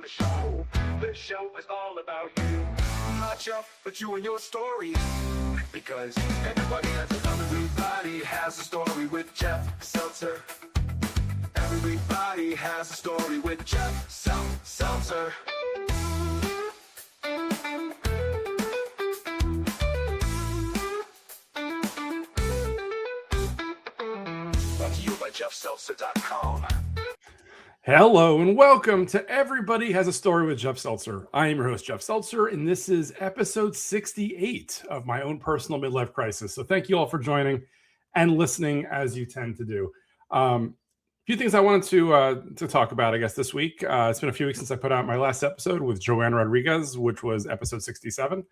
the show. This show is all about you. Not you, but you and your stories. Because everybody has a story with Jeff Seltzer. Everybody has a story with Jeff Seltzer. Brought to you by JeffSeltzer.com. Hello and welcome to Everybody Has a Story with Jeff Seltzer. I am your host, Jeff Seltzer, and this is episode 68 of my own personal midlife crisis. So thank you all for joining and listening as you tend to do. A few things I wanted to talk about, I guess, this week. It's been a few weeks since I put out my last episode with Joanna Rodriguez, which was episode 67,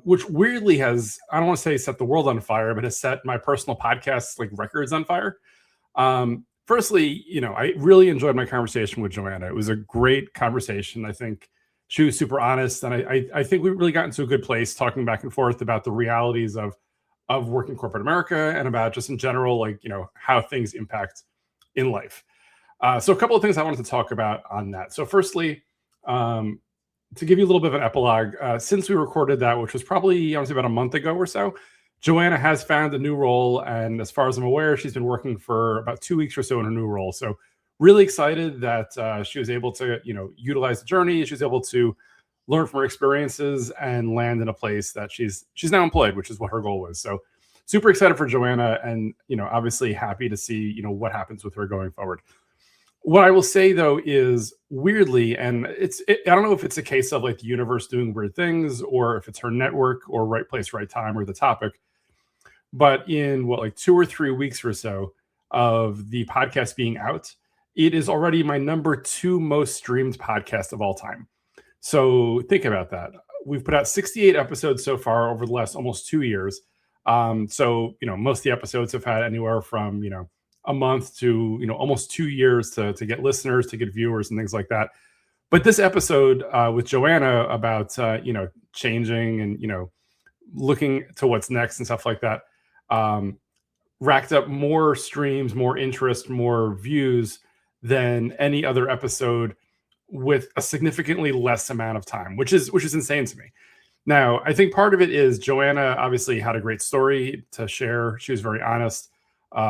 which weirdly has, I don't want to say set the world on fire, but has set my personal podcast records on fire. Firstly, I really enjoyed my conversation with Joanna. It was a great conversation. I think she was super honest, and I think we really got into a good place talking back and forth about the realities of working corporate America and about just in general, how things impact in life. So a couple of things I wanted to talk about on that. So firstly, to give you a little bit of an epilogue, since we recorded that, which was probably, I want to say about a month ago or so, Joanna has found a new role, and as far as I'm aware, she's been working for about 2 weeks or so in her new role. So really excited that she was able to, utilize the journey. She was able to learn from her experiences and land in a place that she's now employed, which is what her goal was. So super excited for Joanna, and obviously happy to see what happens with her going forward. What I will say though is weirdly, and I don't know if it's a case of the universe doing weird things, or if it's her network or right place, right time, or the topic. But in 2 or 3 weeks or so of the podcast being out, it is already my number 2 most streamed podcast of all time. So think about that. We've put out 68 episodes so far over the last almost 2 years. So most of the episodes have had anywhere from a month to almost 2 years to get listeners, to get viewers, and things like that. But this episode with Joanna about changing and looking to what's next and stuff like that racked up more streams, more interest, more views than any other episode with a significantly less amount of time, which is insane to me. Now, I think part of it is Joanna obviously had a great story to share. She was very honest.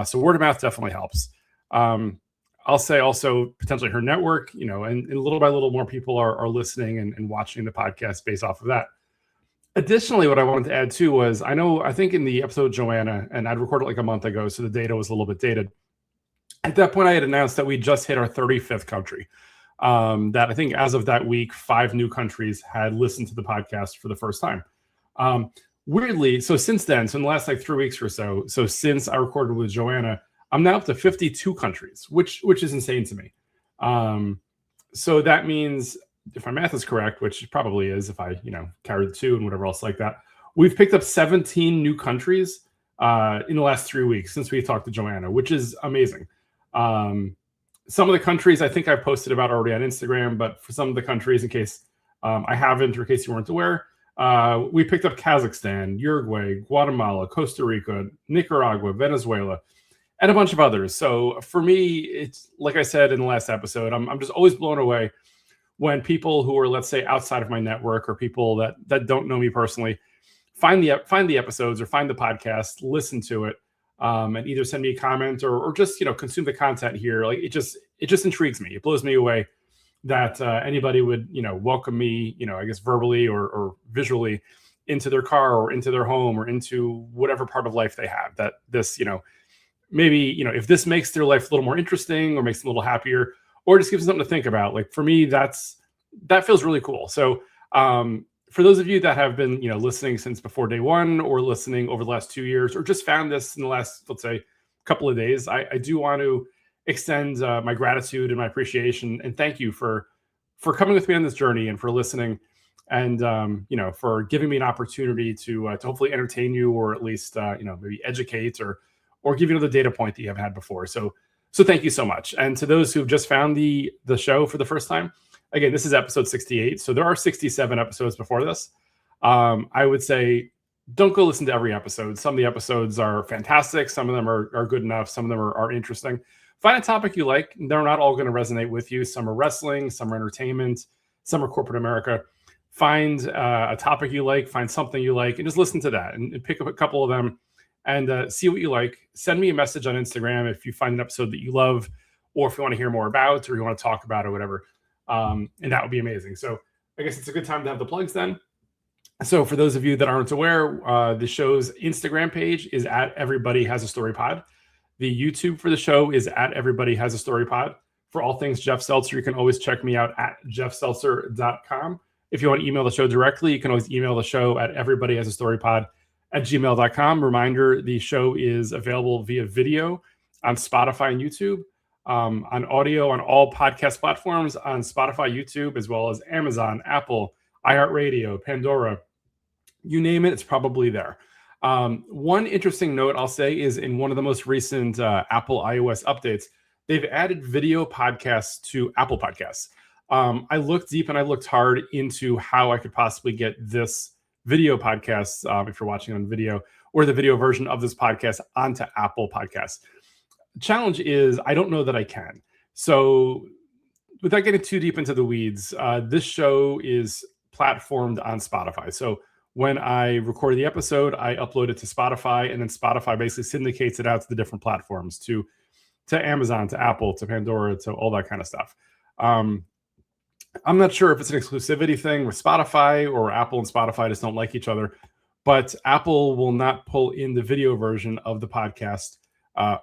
So word of mouth definitely helps. I'll say also potentially her network, and little by little more people are listening and watching the podcast based off of that. Additionally, what I wanted to add too was I think in the episode Joanna, and I'd recorded a month ago, so the data was a little bit dated. At that point, I had announced that we just hit our 35th country. That I think as of that week, 5 new countries had listened to the podcast for the first time. Weirdly, so since then, so in the last 3 weeks or so since I recorded with Joanna, I'm now up to 52 countries, which is insane to me. So that means, if my math is correct, which it probably is if I, carry the 2 and whatever else like that, we've picked up 17 new countries in the last 3 weeks since we talked to Joanna, which is amazing. Some of the countries I think I've posted about already on Instagram, but for some of the countries, in case I haven't, or in case you weren't aware, we picked up Kazakhstan, Uruguay, Guatemala, Costa Rica, Nicaragua, Venezuela, and a bunch of others. So for me, it's like I said in the last episode, I'm just always blown away when people who are, let's say, outside of my network, or people that don't know me personally, find the episodes or find the podcast, listen to it, and either send me a comment or just consume the content here. It just intrigues me. It blows me away that anybody would welcome me, I guess verbally or visually, into their car or into their home or into whatever part of life they have. That this maybe if this makes their life a little more interesting or makes them a little happier, or just gives them something to think about. For me, that feels really cool. So for those of you that have been, listening since before day one, or listening over the last 2 years, or just found this in the last, let's say, couple of days, I do want to extend my gratitude and my appreciation and thank you for coming with me on this journey and for listening, and for giving me an opportunity to hopefully entertain you, or at least maybe educate or give you another data point that you haven't had before. So thank you so much. And to those who've just found the show for the first time, again, this is episode 68. So there are 67 episodes before this. I would say don't go listen to every episode. Some of the episodes are fantastic. Some of them are good enough. Some of them are interesting. find a topic you like. They're not all going to resonate with you. Some are wrestling, some are entertainment, some are corporate America. Find a topic you like, find something you like, and just listen to that and pick up a couple of them and see what you like. Send me a message on Instagram if you find an episode that you love, or if you want to hear more about, or you want to talk about, or whatever. And that would be amazing. So I guess it's a good time to have the plugs then. So for those of you that aren't aware, the show's Instagram page is at Everybody Has a Story Pod. The YouTube for the show is at Everybody Has a Story Pod. For all things Jeff Seltzer, you can always check me out at jeffseltzer.com. If you want to email the show directly, you can always email the show at everybodyhasastorypod@gmail.com. Reminder, the show is available via video on Spotify and YouTube, on audio on all podcast platforms, on Spotify, YouTube, as well as Amazon, Apple, iHeartRadio, Pandora, you name it, it's probably there. One interesting note I'll say is in one of the most recent Apple iOS updates, they've added video podcasts to Apple Podcasts. I looked deep and I looked hard into how I could possibly get this video podcast, if you're watching on video, or the video version of this podcast onto Apple Podcasts. The challenge is I don't know that I can. So without getting too deep into the weeds, this show is platformed on Spotify. So when I record the episode, I upload it to Spotify, and then Spotify basically syndicates it out to the different platforms, to Amazon, to Apple, to Pandora, to all that kind of stuff. I'm not sure if it's an exclusivity thing with Spotify, or Apple and Spotify just don't like each other, but Apple will not pull in the video version of the podcast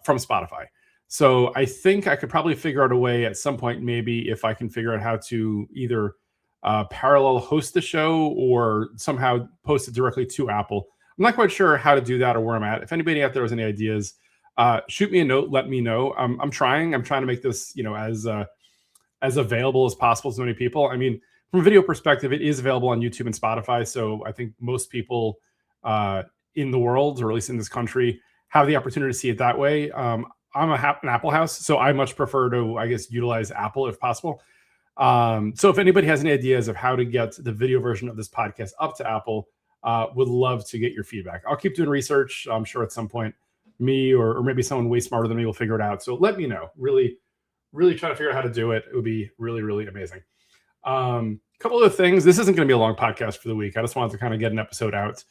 from Spotify. So I think I could probably figure out a way at some point, maybe if I can figure out how to either parallel host the show or somehow post it directly to Apple. I'm not quite sure how to do that or where I'm at. If anybody out there has any ideas, shoot me a note, let me know. I'm trying to make this, as available as possible to many people. I mean, from a video perspective, it is available on YouTube and Spotify. So I think most people in the world, or at least in this country, have the opportunity to see it that way. I'm an Apple house, so I much prefer to, I guess, utilize Apple if possible. So if anybody has any ideas of how to get the video version of this podcast up to Apple, would love to get your feedback. I'll keep doing research. I'm sure at some point me or maybe someone way smarter than me will figure it out. So let me know. Really try to figure out how to do it. It would be really, really amazing. Couple of things. This isn't going to be a long podcast for the week. I just wanted to kind of get an episode out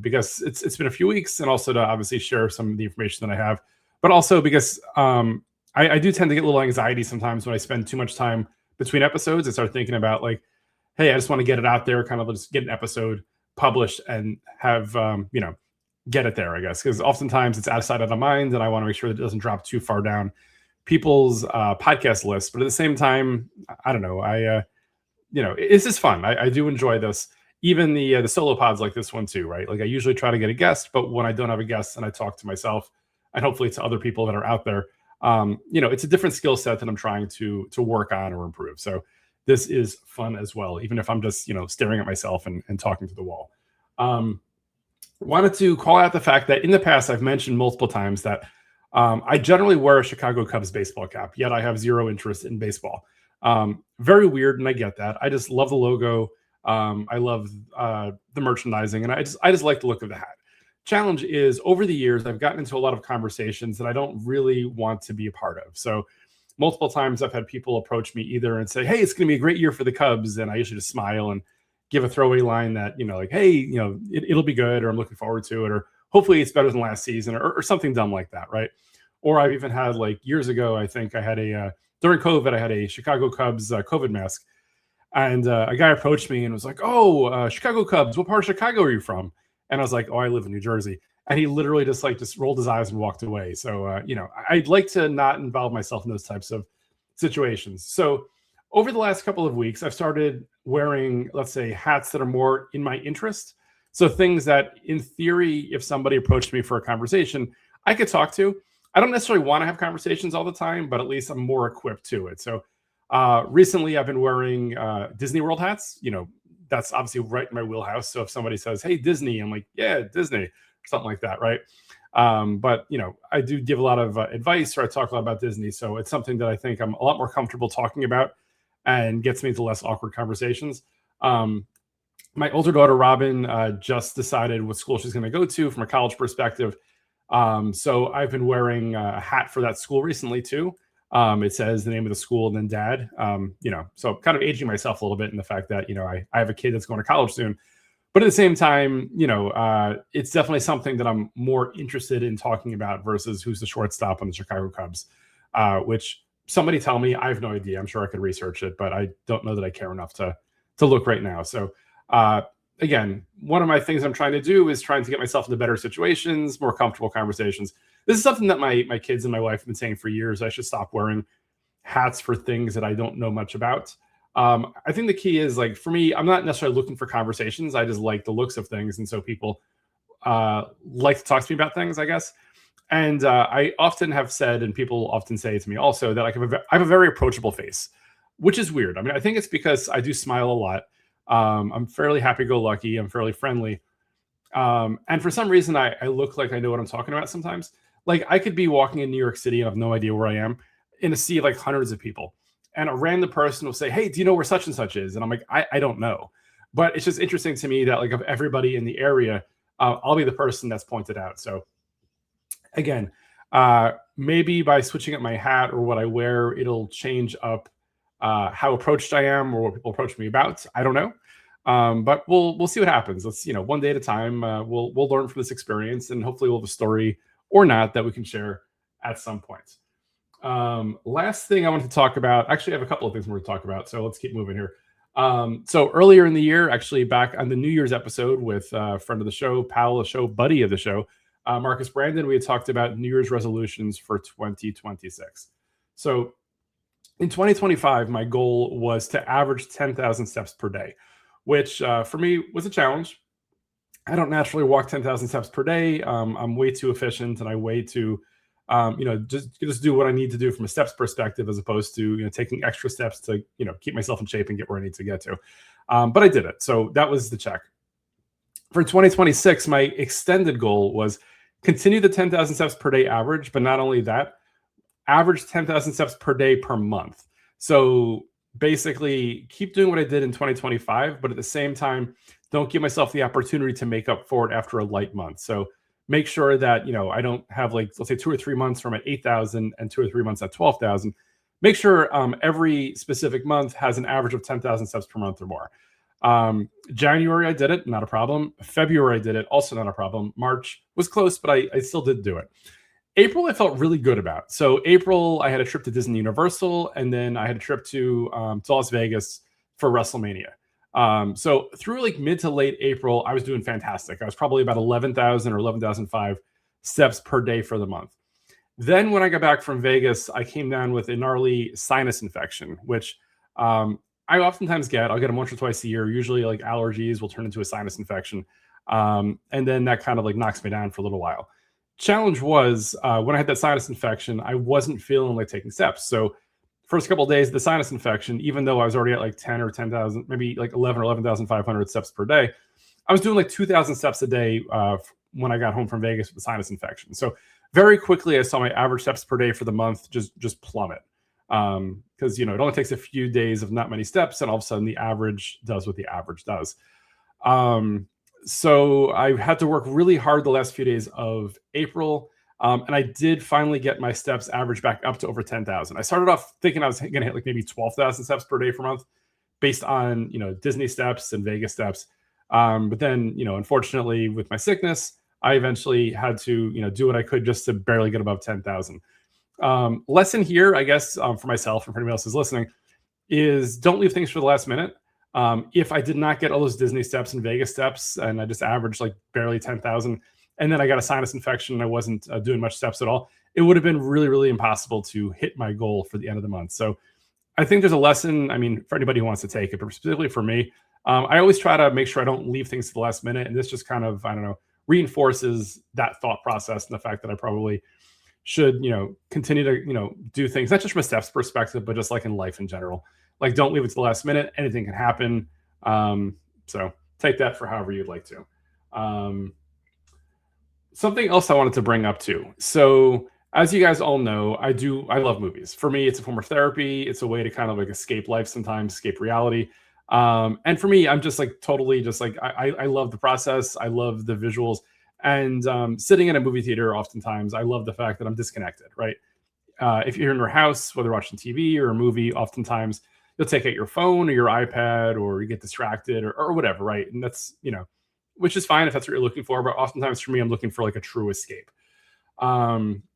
because it's been a few weeks, and also to obviously share some of the information that I have, but also because I do tend to get a little anxiety sometimes when I spend too much time between episodes. I start thinking about like, hey, I just want to get it out there, kind of just get an episode published and have, get it there, I guess. Because oftentimes it's out of sight, out of mind, and I want to make sure that it doesn't drop too far down people's podcast lists. But at the same time, I don't know. It's just fun. I do enjoy this. Even the solo pods like this one too, right? Like I usually try to get a guest, but when I don't have a guest and I talk to myself and hopefully to other people that are out there, it's a different skill set that I'm trying to work on or improve. So this is fun as well, even if I'm just, staring at myself and talking to the wall. Wanted to call out the fact that in the past, I've mentioned multiple times that I generally wear a Chicago Cubs baseball cap, yet I have zero interest in baseball. Very weird, and I get that. I just love the logo. I love the merchandising, and I just like the look of the hat. Challenge is, over the years, I've gotten into a lot of conversations that I don't really want to be a part of. So multiple times I've had people approach me either and say, hey, it's going to be a great year for the Cubs. And I usually just smile and give a throwaway line that, like, hey, it'll be good, or I'm looking forward to it, or hopefully it's better than last season, or something dumb like that, right? Or I've even had, like, years ago, I think I had during COVID, I had a Chicago Cubs COVID mask. And a guy approached me and was like, Chicago Cubs, what part of Chicago are you from? And I was like, I live in New Jersey. And he literally just rolled his eyes and walked away. So, I'd like to not involve myself in those types of situations. So over the last couple of weeks, I've started wearing, let's say, hats that are more in my interest. So things that, in theory, if somebody approached me for a conversation, I could talk to. I don't necessarily want to have conversations all the time, but at least I'm more equipped to it. So recently I've been wearing Disney World hats. That's obviously right in my wheelhouse. So if somebody says, hey, Disney, I'm like, yeah, Disney, something like that, right? But I do give a lot of advice, or I talk a lot about Disney. So it's something that I think I'm a lot more comfortable talking about and gets me into less awkward conversations. My older daughter, Robin, just decided what school she's going to go to from a college perspective. So I've been wearing a hat for that school recently too. It says the name of the school and then dad. So kind of aging myself a little bit in the fact that, I have a kid that's going to college soon. But at the same time, it's definitely something that I'm more interested in talking about versus who's the shortstop on the Chicago Cubs, which somebody tell me. I have no idea. I'm sure I could research it, but I don't know that I care enough to look right now. So again, one of my things I'm trying to do is trying to get myself into better situations, more comfortable conversations. This is something that my kids and my wife have been saying for years. I should stop wearing hats for things that I don't know much about. I think the key is, like, for me, I'm not necessarily looking for conversations. I just like the looks of things. And so people like to talk to me about things, I guess. And I often have said, and people often say to me also, that I have a very approachable face, which is weird. I mean, I think it's because I do smile a lot. I'm fairly happy-go-lucky. I'm fairly friendly. And for some reason, I look like I know what I'm talking about sometimes. Like, I could be walking in New York City and have no idea where I am in a sea of like hundreds of people. And a random person will say, "Hey, do you know where such and such is?" And I'm like, I don't know. But it's just interesting to me that, like, of everybody in the area, I'll be the person that's pointed out. So again, maybe by switching up my hat or what I wear, it'll change up how approached I am or what people approach me about. I don't know. But we'll see what happens. Let's, one day at a time. We'll learn from this experience, and hopefully we'll have a story or not that we can share at some point. Last thing I wanted to talk about. Actually, I have a couple of things we're going to talk about, so let's keep moving here. So earlier in the year, actually back on the New Year's episode with a friend of the show, pal of the show, buddy of the show, Marcus Brandon, we had talked about New Year's resolutions for 2026. So in 2025, my goal was to average 10,000 steps per day, which for me was a challenge. I don't naturally walk 10,000 steps per day. I'm way too efficient, and I way too, just do what I need to do from a steps perspective, as opposed to, taking extra steps to, keep myself in shape and get where I need to get to. But I did it. So that was the check. For 2026, my extended goal was continue the 10,000 steps per day average, but not only that, average 10,000 steps per day per month. So basically keep doing what I did in 2025, but at the same time, don't give myself the opportunity to make up for it after a light month. So make sure that, I don't have, like, let's say 2 or 3 months from at 8,000 and 2 or 3 months at 12,000. Make sure every specific month has an average of 10,000 steps per month or more. January, I did it, not a problem. February, I did it, also not a problem. March was close, but I still did do it. April, I felt really good about. So April, I had a trip to Disney Universal, and then I had a trip to Las Vegas for WrestleMania. So through like mid to late April, I was doing fantastic. I was probably about 11,000 or 11,005 steps per day for the month. Then when I got back from Vegas, I came down with a gnarly sinus infection, which I oftentimes get. I'll get them once or twice a year. Usually like allergies will turn into a sinus infection. And then that kind of like knocks me down for a little while. Challenge was when I had that sinus infection, I wasn't feeling like taking steps. So first couple of days of the sinus infection, even though I was already at like 10 or 10,000, maybe like 11 or 11,500 steps per day, I was doing like 2,000 steps a day when I got home from Vegas with the sinus infection. So very quickly, I saw my average steps per day for the month just plummet. Because, it only takes a few days of not many steps, and all of a sudden the average does what the average does. So I had to work really hard the last few days of April. And I did finally get my steps average back up to over 10,000. I started off thinking I was going to hit like maybe 12,000 steps per day per month based on, Disney steps and Vegas steps. But then, unfortunately with my sickness, I eventually had to, do what I could just to barely get above 10,000. Lesson here, I guess, for myself and for anyone else who's listening, is don't leave things for the last minute. If I did not get all those Disney steps and Vegas steps, and I just averaged like barely 10,000, and then I got a sinus infection and I wasn't doing much steps at all, it would have been really, really impossible to hit my goal for the end of the month. So I think there's a lesson, for anybody who wants to take it, but specifically for me, I always try to make sure I don't leave things to the last minute. And this just kind of, reinforces that thought process and the fact that I probably should, continue to, do things, not just from a steps perspective, but just like in life in general. Like, don't leave it to the last minute. Anything can happen. So take that for however you'd like to. Something else I wanted to bring up too. So as you guys all know, I love movies. For me, it's a form of therapy. It's a way to kind of like escape life sometimes, escape reality. And for me, I'm just like totally just like, I love the process. I love the visuals. And sitting in a movie theater, oftentimes, I love the fact that I'm disconnected, right? If you're in your house, whether watching TV or a movie, oftentimes you'll take out your phone or your iPad, or you get distracted, or whatever, right? And that's, which is fine if that's what you're looking for. But oftentimes for me, I'm looking for like a true escape.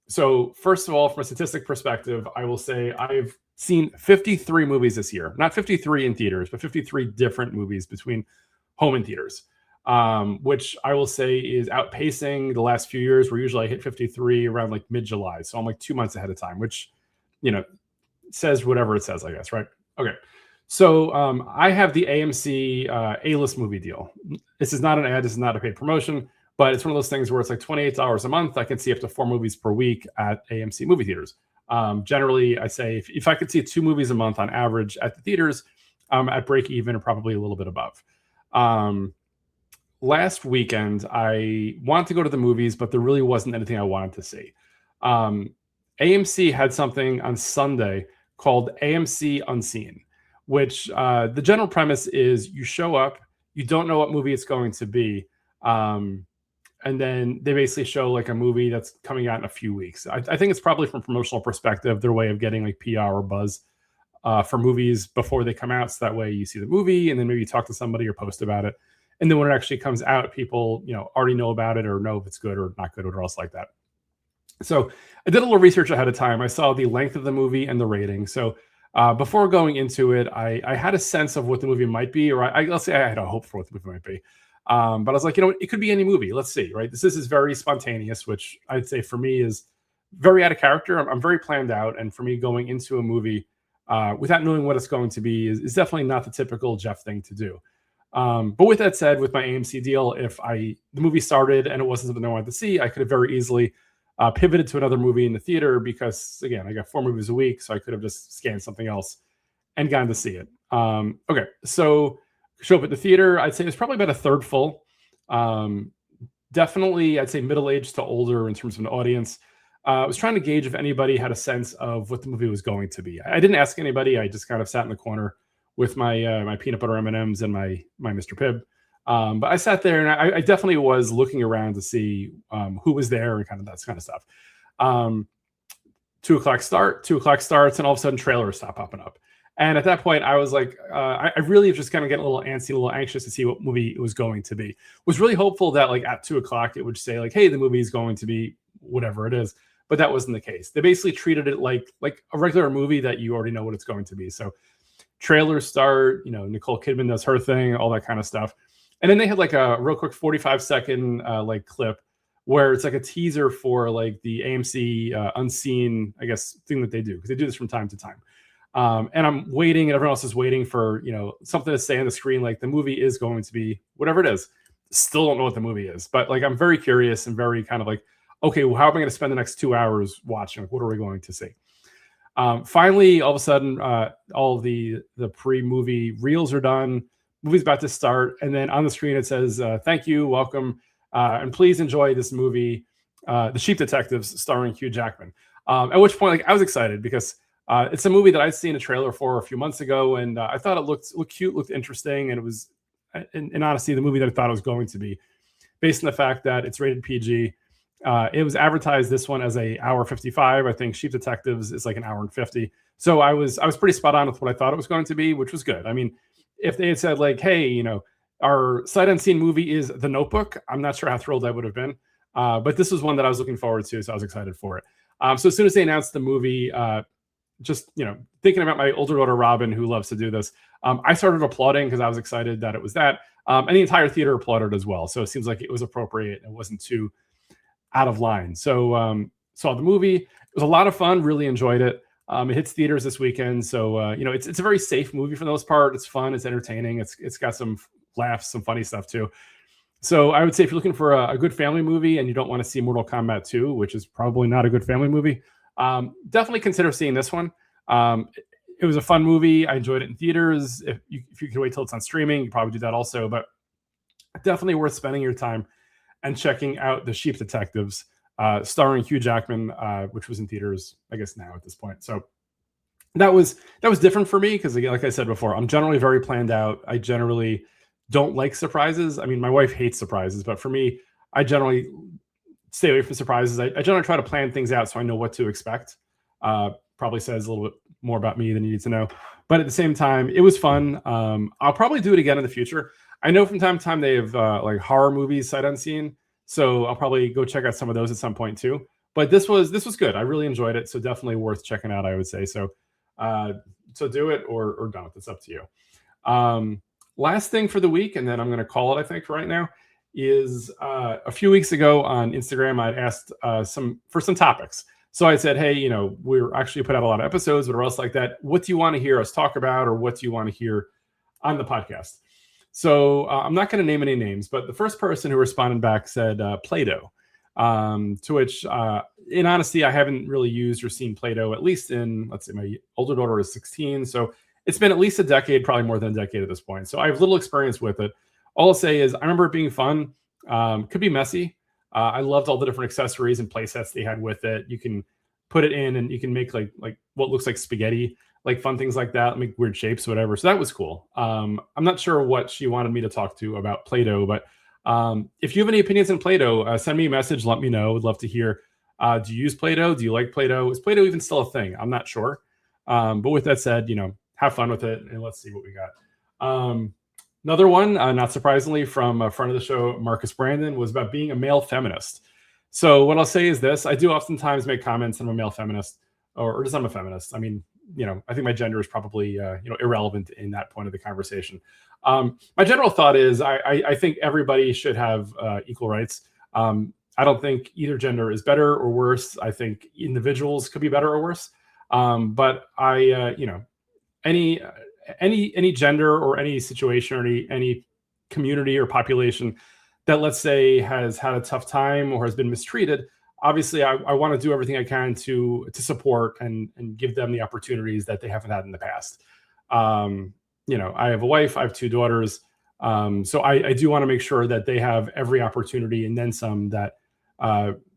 So first of all, from a statistic perspective, I will say I've seen 53 movies this year, not 53 in theaters, but 53 different movies between home and theaters, which I will say is outpacing the last few years, where usually I hit 53 around like mid-July. So I'm like 2 months ahead of time, which, says whatever it says, I guess, right? Okay. So I have the AMC A-list movie deal. This is not an ad. This is not a paid promotion, but it's one of those things where it's like $28 a month. I can see up to 4 movies per week at AMC movie theaters. Generally, I say if I could see 2 movies a month on average at the theaters, at break even or probably a little bit above. Last weekend, I wanted to go to the movies, but there really wasn't anything I wanted to see. AMC had something on Sunday called AMC Unseen, which the general premise is you show up, you don't know what movie it's going to be, and then they basically show like a movie that's coming out in a few weeks. I think it's probably from a promotional perspective, their way of getting like PR or buzz for movies before they come out. So that way you see the movie and then maybe you talk to somebody or post about it. And then when it actually comes out, people, already know about it or know if it's good or not good or else like that. So I did a little research ahead of time. I saw the length of the movie and the rating. So before going into it, I had a sense of what the movie might be, or let's say I had a hope for what the movie might be. But I was like, it could be any movie. Let's see, right? This is very spontaneous, which I'd say for me is very out of character. I'm very planned out. And for me, going into a movie without knowing what it's going to be is definitely not the typical Jeff thing to do. But with that said, with my AMC deal, if the movie started and it wasn't something I wanted to see, I could have very easily pivoted to another movie in the theater because, again, I got 4 movies a week, so I could have just scanned something else and gotten to see it. Okay, so show up at the theater, I'd say it was probably about a third full. Definitely, I'd say middle-aged to older in terms of an audience. I was trying to gauge if anybody had a sense of what the movie was going to be. I didn't ask anybody. I just kind of sat in the corner with my my peanut butter M&Ms and my Mr. Pibb. But I sat there and I definitely was looking around to see who was there and kind of that kind of stuff. 2 o'clock starts, and all of a sudden trailers stop popping up. And at that point, I was like, I really just kind of get a little antsy, a little anxious to see what movie it was going to be. Was really hopeful that like at 2 o'clock, it would say like, hey, the movie is going to be whatever it is. But that wasn't the case. They basically treated it like a regular movie that you already know what it's going to be. So trailers start, Nicole Kidman does her thing, all that kind of stuff. And then they had like a real quick 45-second like clip where it's like a teaser for like the AMC Unseen, I guess, thing that they do, because they do this from time to time. And I'm waiting, and everyone else is waiting for something to say on the screen, like the movie is going to be whatever it is. Still don't know what the movie is, but like I'm very curious and very kind of like, okay, well, how am I going to spend the next 2 hours watching? What are we going to see? Finally, all of a sudden, all the pre-movie reels are done. Movie's about to start, and then on the screen it says, "Thank you, welcome, and please enjoy this movie, The Sheep Detectives, starring Hugh Jackman." At which point, like I was excited because it's a movie that I'd seen a trailer for a few months ago, and I thought it looked cute, looked interesting, and it was, in honesty, the movie that I thought it was going to be, based on the fact that it's rated PG. It was advertised, this one, as a hour 55. I think Sheep Detectives is like an hour and 50. So I was pretty spot on with what I thought it was going to be, which was good. I mean, if they had said like, hey, our sight unseen movie is The Notebook, I'm not sure how thrilled I would have been. But this was one that I was looking forward to, so I was excited for it. So as soon as they announced the movie, just thinking about my older daughter Robin, who loves to do this, I started applauding because I was excited that it was that, and the entire theater applauded as well. So it seems like it was appropriate. It wasn't too out of line. So saw the movie. It was a lot of fun. Really enjoyed it. It hits theaters this weekend, so it's a very safe movie for the most part. It's fun. It's entertaining. It's got some laughs, some funny stuff too. So I would say if you're looking for a good family movie and you don't want to see Mortal Kombat 2, which is probably not a good family movie, definitely consider seeing this one. It was a fun movie. I enjoyed it in theaters. If you can wait till it's on streaming, you probably do that also. But definitely worth spending your time and checking out The Sheep Detectives, starring Hugh Jackman, which was in theaters, I guess, now at this point. So that was different for me because, again, like I said before, I'm generally very planned out. I generally don't like surprises. I mean, my wife hates surprises, but for me, I generally stay away from surprises. I generally try to plan things out so I know what to expect. Probably says a little bit more about me than you need to know. But at the same time, it was fun. I'll probably do it again in the future. I know from time to time they have like horror movies sight unseen, so I'll probably go check out some of those at some point too. But this was good. I really enjoyed it, so definitely worth checking out, I would say. So do it or don't. It's up to you. Last thing for the week, and then I'm going to call it, I think, for right now, is a few weeks ago on Instagram, I'd asked for some topics. So I said, hey, we're actually put out a lot of episodes, but or else like that. What do you want to hear us talk about, or what do you want to hear on the podcast? So I'm not going to name any names, but the first person who responded back said Play-Doh, to which, in honesty, I haven't really used or seen Play-Doh, at least in, let's say, my older daughter is 16. So it's been at least a decade, probably more than a decade at this point. So I have little experience with it. All I'll say is I remember it being fun. Could be messy. I loved all the different accessories and play sets they had with it. You can put it in and you can make like what looks like spaghetti, like fun things like that, make weird shapes, whatever. So that was cool. I'm not sure what she wanted me to talk to about Play-Doh, but if you have any opinions on Play-Doh, send me a message. Let me know. Would love to hear. Do you use Play-Doh? Do you like Play-Doh? Is Play-Doh even still a thing? I'm not sure. But with that said, have fun with it and let's see what we got. Another one, not surprisingly, from a friend of the show, Marcus Brandon, was about being a male feminist. So what I'll say is this: I do oftentimes make comments that I'm a male feminist, or just I'm a feminist. I mean, I think my gender is probably irrelevant in that point of the conversation. My general thought is I think everybody should have equal rights. I don't think either gender is better or worse. I think individuals could be better or worse. But any gender or any situation or any community or population that, let's say, has had a tough time or has been mistreated, obviously I want to do everything I can to support and give them the opportunities that they haven't had in the past. I have a wife, I have 2 daughters. So I do want to make sure that they have every opportunity and then some that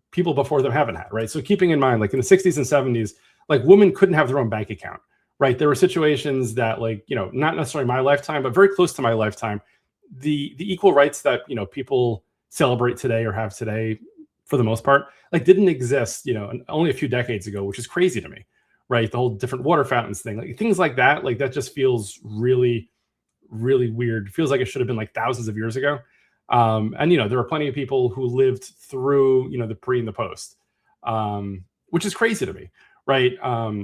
people before them haven't had, right? So keeping in mind, like in the 60s and 70s, like women couldn't have their own bank account. Right. There were situations that, like, not necessarily my lifetime, but very close to my lifetime, the equal rights that, people celebrate today or have today, for the most part, like didn't exist, only a few decades ago, which is crazy to me. Right. The whole different water fountains thing, like things like that just feels really, really weird. It feels like it should have been like thousands of years ago. And, there were plenty of people who lived through, the pre and the post, which is crazy to me. Right.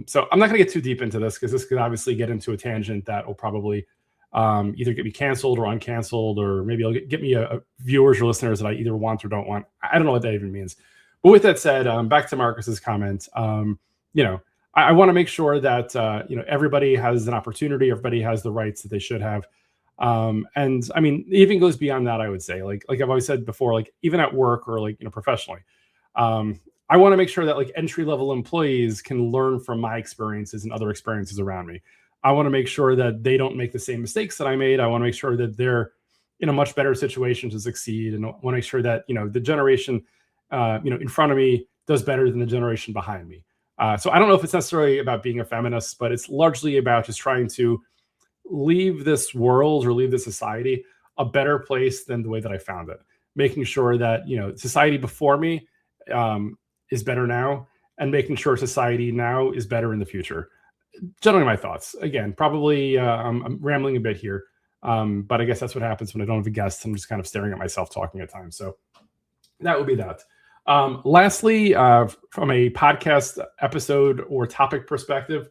So I'm not going to get too deep into this because this could obviously get into a tangent that will probably either get me canceled or uncanceled, or maybe it'll get me a viewers or listeners that I either want or don't want. I don't know what that even means. But with that said, back to Marcus's comment, I want to make sure that, everybody has an opportunity. Everybody has the rights that they should have. And I mean, it even goes beyond that, I would say, like I've always said before, like even at work or like, professionally, I want to make sure that like entry-level employees can learn from my experiences and other experiences around me. I want to make sure that they don't make the same mistakes that I made. I want to make sure that they're in a much better situation to succeed. And I want to make sure that, the generation, in front of me does better than the generation behind me. So I don't know if it's necessarily about being a feminist, but it's largely about just trying to leave this world or leave this society a better place than the way that I found it. Making sure that, society before me, is better now, and making sure society now is better in the future. Generally my thoughts. Again, probably I'm rambling a bit here, but I guess that's what happens when I don't have a guest. I'm just kind of staring at myself talking at times. So that would be that. Lastly, from a podcast episode or topic perspective,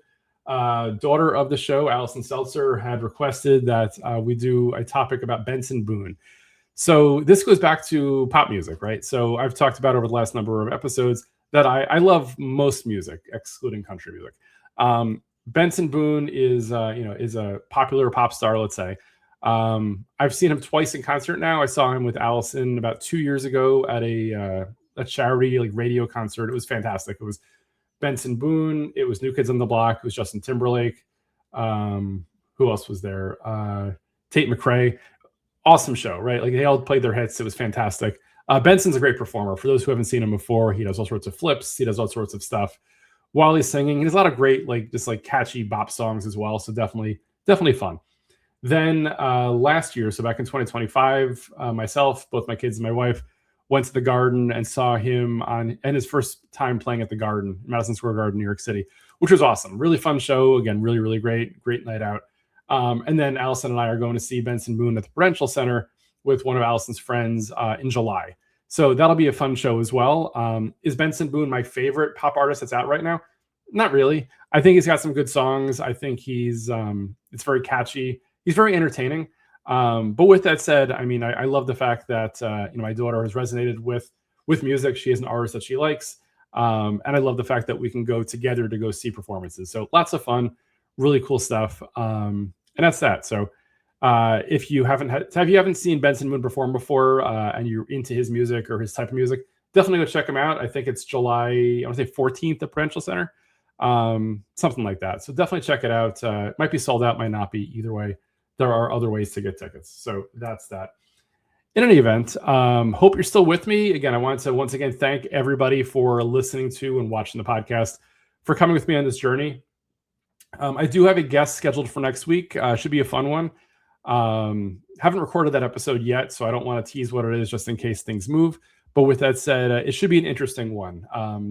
daughter of the show, Allison Seltzer, had requested that we do a topic about Benson Boone. So this goes back to pop music, right? So I've talked about over the last number of episodes that I love most music, excluding country music. Benson Boone is a popular pop star, let's say. I've seen him twice in concert now. I saw him with Allison about 2 years ago at a charity like radio concert. It was fantastic. It was Benson Boone. It was New Kids on the Block. It was Justin Timberlake. Who else was there? Tate McRae. Awesome show, right? Like they all played their hits. It was fantastic. Benson's a great performer. For those who haven't seen him before, he does all sorts of flips. He does all sorts of stuff while he's singing. He has a lot of great, like just like catchy bop songs as well. So definitely fun. Then last year, so back in 2025, myself, both my kids and my wife went to the Garden and saw him and his first time playing at the Garden, Madison Square Garden, New York City, which was awesome. Really fun show. Again, really, really great night out. And then Allison and I are going to see Benson Boone at the Prudential Center with one of Allison's friends in July. So that'll be a fun show as well. Is Benson Boone my favorite pop artist that's out right now? Not really. I think he's got some good songs. I think he's it's very catchy. He's very entertaining. But with that said, I mean, I love the fact that my daughter has resonated with music. She is an artist that she likes. And I love the fact that we can go together to go see performances. So lots of fun, really cool stuff. And that's that. So if you haven't seen Benson Boone perform before and you're into his music or his type of music, definitely go check him out. I think it's July, I want to say 14th at Prudential Center, something like that. So definitely check it out. It might be sold out, might not be. Either way, there are other ways to get tickets. So that's that. In any event, hope you're still with me. Again, I wanted to once again thank everybody for listening to and watching the podcast, for coming with me on this journey. I do have a guest scheduled for next week. Should be a fun one. Haven't recorded that episode yet, so I don't want to tease what it is just in case things move. But with that said, it should be an interesting one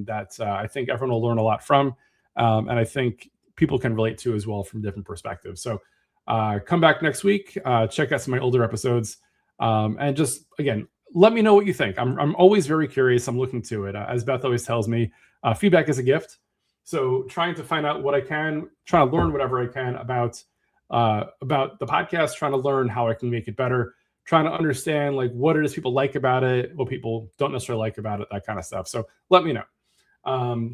that I think everyone will learn a lot from, and I think people can relate to as well from different perspectives. So come back next week, check out some of my older episodes, and just, again, let me know what you think. I'm always very curious. I'm looking to it. As Beth always tells me, feedback is a gift. So trying to find out what I can, trying to learn whatever I can about the podcast, trying to learn how I can make it better, trying to understand like what it is people like about it, what people don't necessarily like about it, that kind of stuff. So let me know.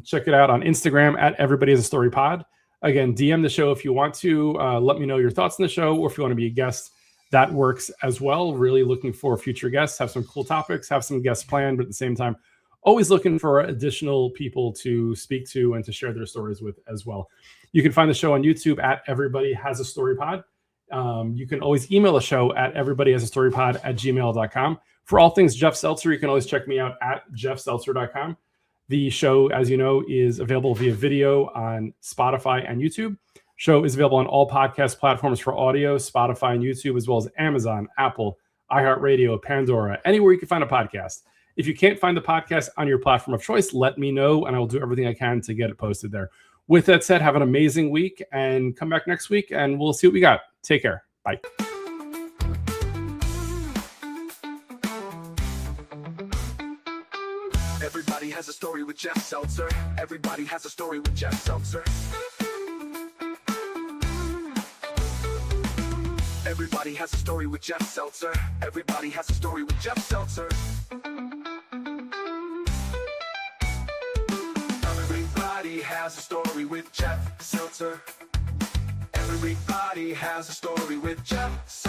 Check it out on Instagram at Everybody Has a Story Pod. Again, DM the show if you want to. Let me know your thoughts on the show, or if you want to be a guest, that works as well. Really looking for future guests, have some cool topics, have some guests planned, but at the same time, always looking for additional people to speak to and to share their stories with as well. You can find the show on YouTube at Everybody Has a Story Pod. You can always email the show at everybodyhasastorypod@gmail.com. For all things Jeff Seltzer, you can always check me out at jeffseltzer.com. The show, as you know, is available via video on Spotify and YouTube. Show is available on all podcast platforms for audio, Spotify and YouTube, as well as Amazon, Apple, iHeartRadio, Pandora, anywhere you can find a podcast. If you can't find the podcast on your platform of choice, let me know, and I will do everything I can to get it posted there. With that said, have an amazing week, and come back next week, and we'll see what we got. Take care. Bye. Everybody has a story with Jeff Seltzer. Everybody has a story with Jeff Seltzer. Everybody has a story with Jeff Seltzer. Everybody has a story with Jeff Seltzer. Everybody has a story with Jeff Seltzer. Everybody has a story with Jeff Seltzer.